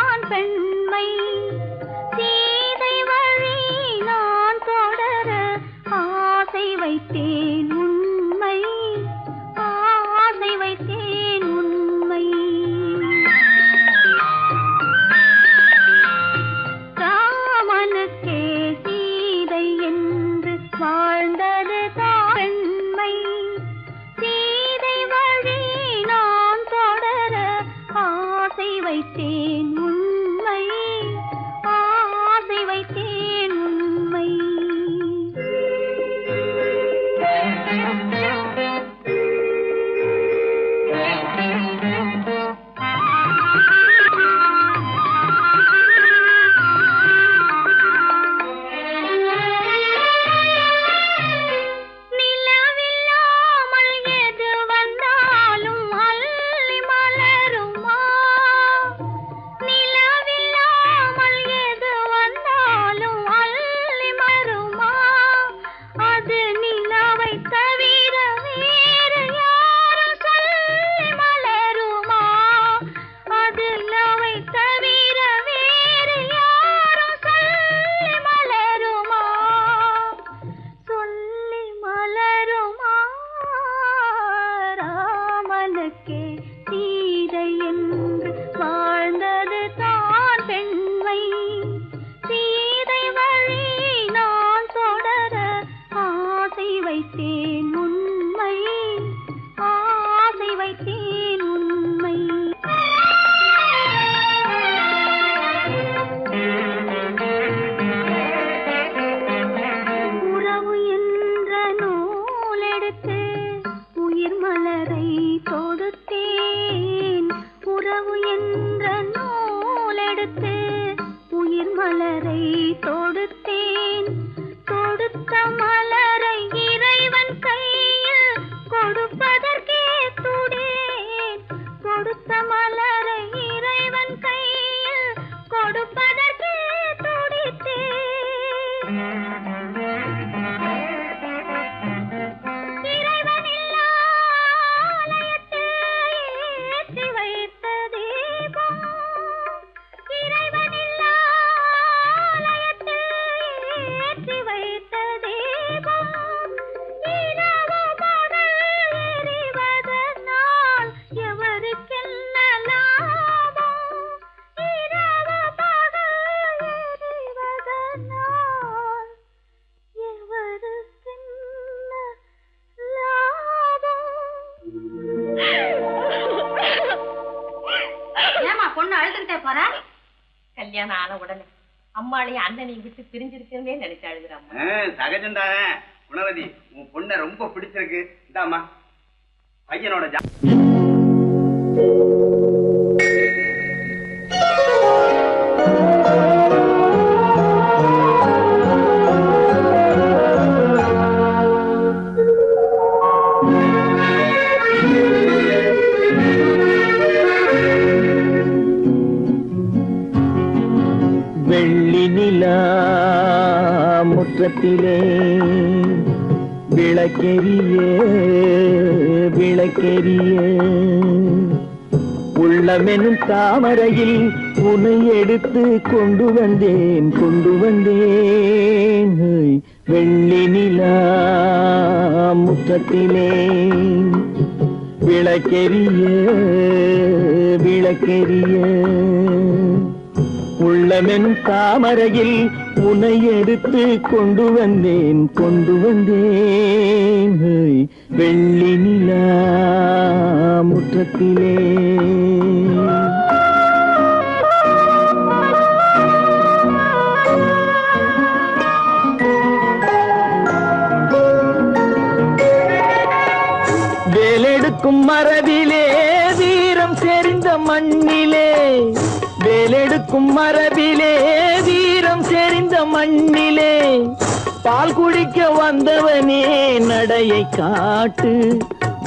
மலரை தொடுத்தேன், கொடுத்த மலரை இறைவன் கையில் கொடுப்பதற்கே துடித்தேன், கொடுத்த மலரை இறைவன் கையில் கொடுப்பதற்கே துடித்தேன். கல்யாணம் ஆன உடனே அம்மாளையும் அண்ணனையும் விட்டு பிரிஞ்சிருக்கே நினைச்சு அழுகுறாமா. சகஜம்தானே. குணவதி, உன் பொண்ணை ரொம்ப பிடிச்சிருக்கு. இந்தாமா பையனோட வெள்ளி நிலா முற்றத்திலே விளக்கெரிய விளக்கெரிய உள்ளமெனும் தாமரையில் உன்னை எடுத்து கொண்டு வந்தேன் கொண்டு வந்தேன். வெள்ளி நிலா முற்றத்திலே விளக்கெரிய விளக்கெரிய உள்ளமெனும் தாமரையில் உன்னை எடுத்து கொண்டு வந்தேன் கொண்டு வந்தேன். வெள்ளி நிலா முற்றத்திலே வேலெடுக்கும் மரபிலே வீரம் செறிந்த மண்ணிலே, வேலெடுக்கும் மரபிலே வீரம் செறிந்த மண்ணிலே, பால் குடிக்க வந்தவனே நடையை காட்டு,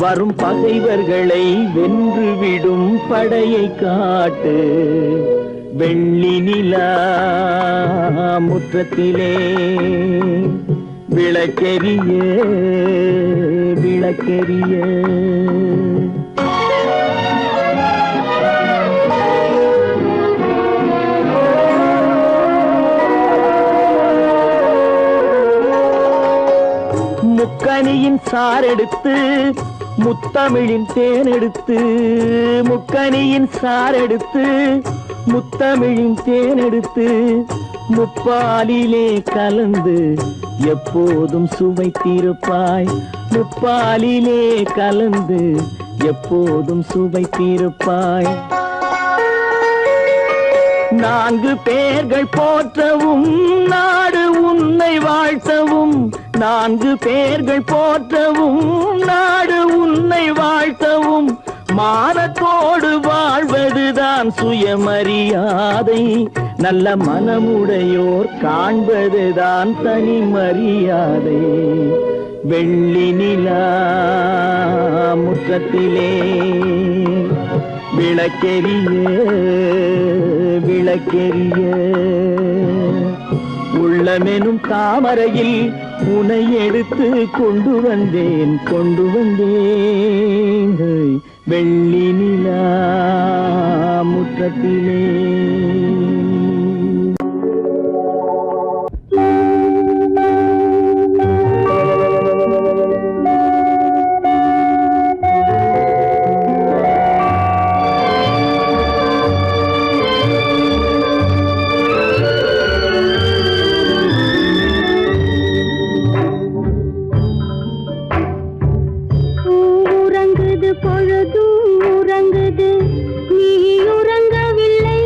வரும் பகைவர்களை வென்றுவிடும் படையை காட்டு. வெள்ளி நிலா முற்றத்திலே விளக்கெரிய விளக்கெரிய முக்கனியின் சாரெடுத்து முத்தமிழின் தேனெடுத்து, முக்கனியின் சாரெடுத்து முத்தமிழின் தேனெடுத்து, முப்பாலிலே கலந்து எப்போதும் சுவைத்திருப்பாய், முப்பாலிலே கலந்து எப்போதும் சுவைத்திருப்பாய். நான்கு பேர்கள் போற்றவும் நாடு உன்னை வாழ்த்தவும், நான்கு பேர்கள் போற்றவும் நாடு உன்னை வாழ்த்தவும், மானத்தோடு வாழ்வதுதான் சுயமரியாதை, நல்ல மனமுடையோர் காண்பதுதான் தனி மரியாதை. வெள்ளி நிலா முற்றத்திலே விளக்கெரிய விளக்கெரிய உள்ளமெனும் தாமரையில் உன்னை எடுத்து கொண்டு வந்தேன் கொண்டு வந்தேன். வெள்ளி நிலா முற்றத்திலே பொழுதும் உறங்குது, நீ உறங்கவில்லை.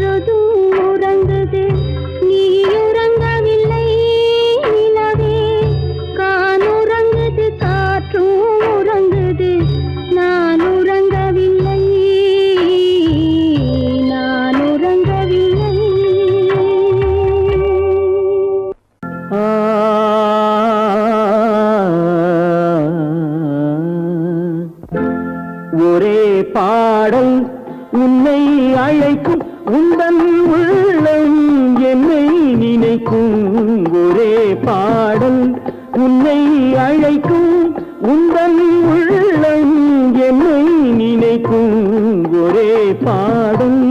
முழுதும் உறங்குது, நீ உறங்கவில்லை நிலவே. கான் உறங்குது, காற்றும் உறங்குது, நான் உறங்கவில்லை, நான் உறங்கவில்லை. ஒரே பாடல் உன்னை அழைக்கும், உந்தன் உள்ளம் என்னை நினைக்கும். ஒரே பாடல் உன்னை அழைக்கும், உந்தன் உள்ளம் என்னை நினைக்கும். ஒரே பாடல்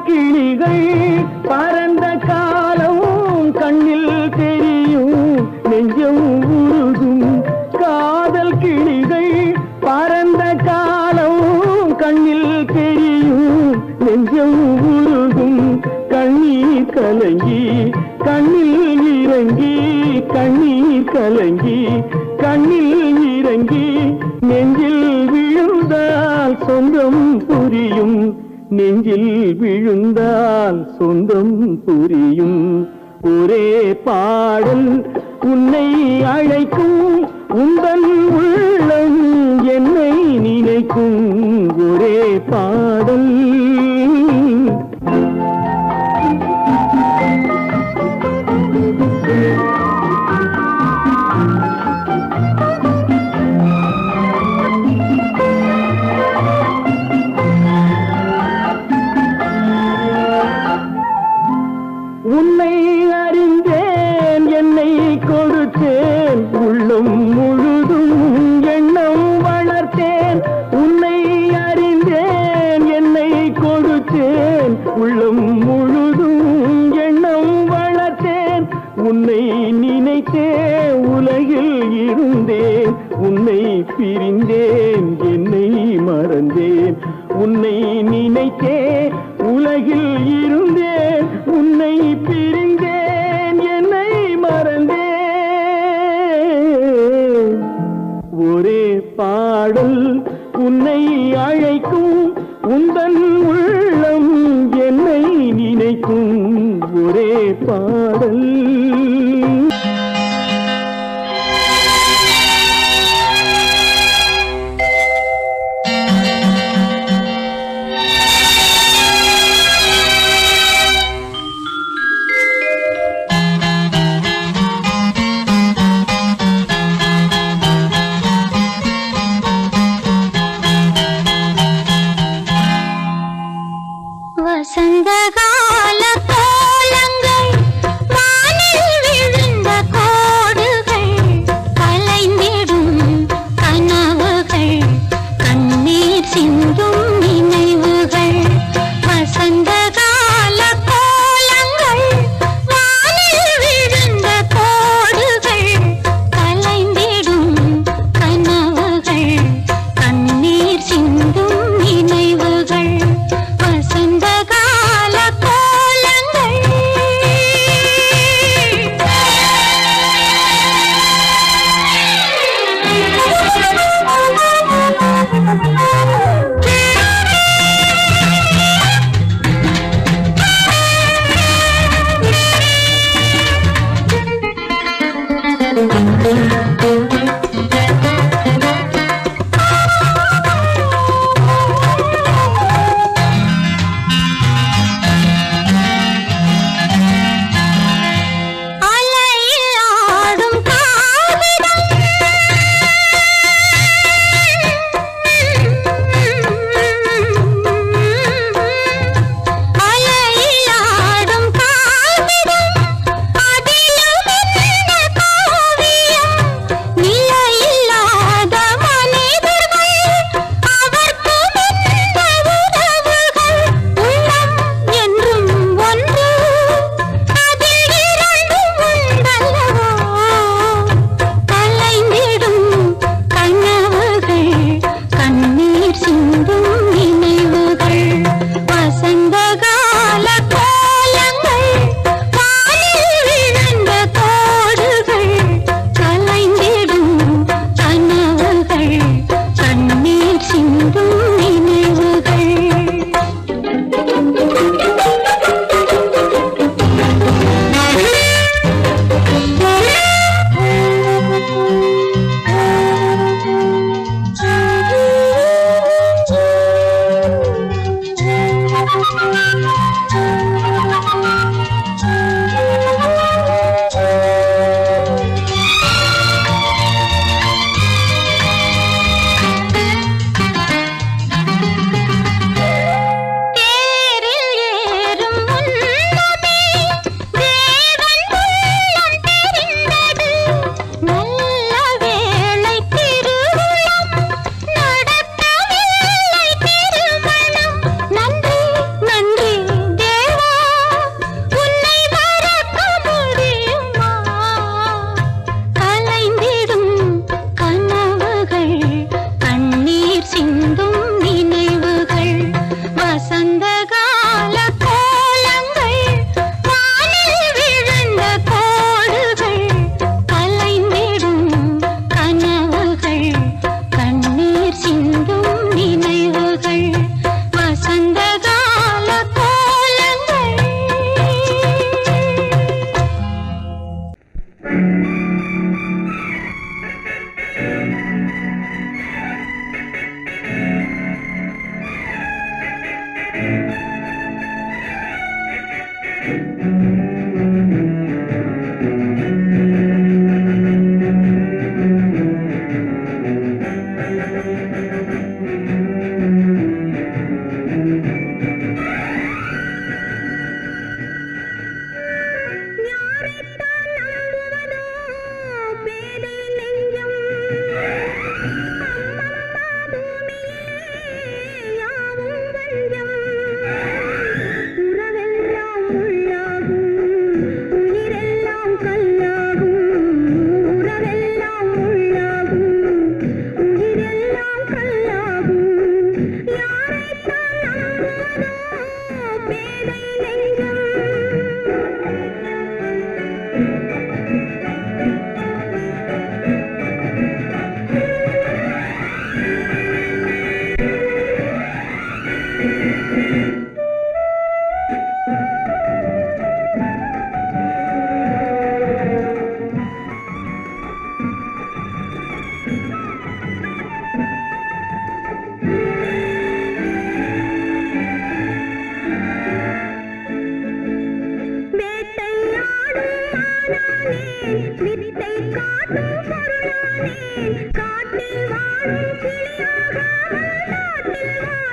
கிளிகள் பறந்த காலம் கண்ணில் தெரியும், நெஞ்சம் உருகும். காதல் கிளிகள் பறந்த காலம் கண்ணில் தெரியும், நெஞ்சம் உருகும். கண்ணீர் கலங்கி கண்ணில் இறங்கி, கண்ணீர் கலங்கி கண்ணில் இறங்கி, நெஞ்சில் விழுந்தால் சொந்தம் புரியும், நெஞ்சில் விழுந்தால் சொந்தம் புரியும். ஒரே பாடல் உன்னை அழைக்கும், உந்தன் உள்ளம் என்னை நினைக்கும். ஒரே பாடல் உன்னை அறிந்தேன், என்னை கொடுத்தேன், உள்ளம் முழுதும் எண்ணம் வளர்த்தேன். உன்னை அறிந்தேன், என்னை கொடுத்தேன், உள்ளம் முழுதும் எண்ணம் வளர்த்தேன். உன்னை நினைத்தே உலகில் இருந்தேன், உன்னை பிரிந்தேன், என்னை மறந்தேன். உன்னை நினைத்தே உலகில் இருந்தேன், உன்னை பிரிந்தேன், என்னை மறந்தேன். ஒரே பாடல் உன்னை அழைக்கும், உந்தன் உள்ளம் என்னை நினைக்கும். ஒரே பாடல் வசந்தகால கோலங்கள், வானில் விழுந்த கோடுகள், கலைந்திடும் கனவுகள், கண்ணீர் சிந்தும் நினைவுகள். வசந்தகால கோலங்கள், வானில் விழுந்த கோடுகள், கலைந்திடும் கனவுகள், கண்ணீர் சிந்தும் நினைவுகள். வசந்தகால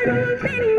பேரை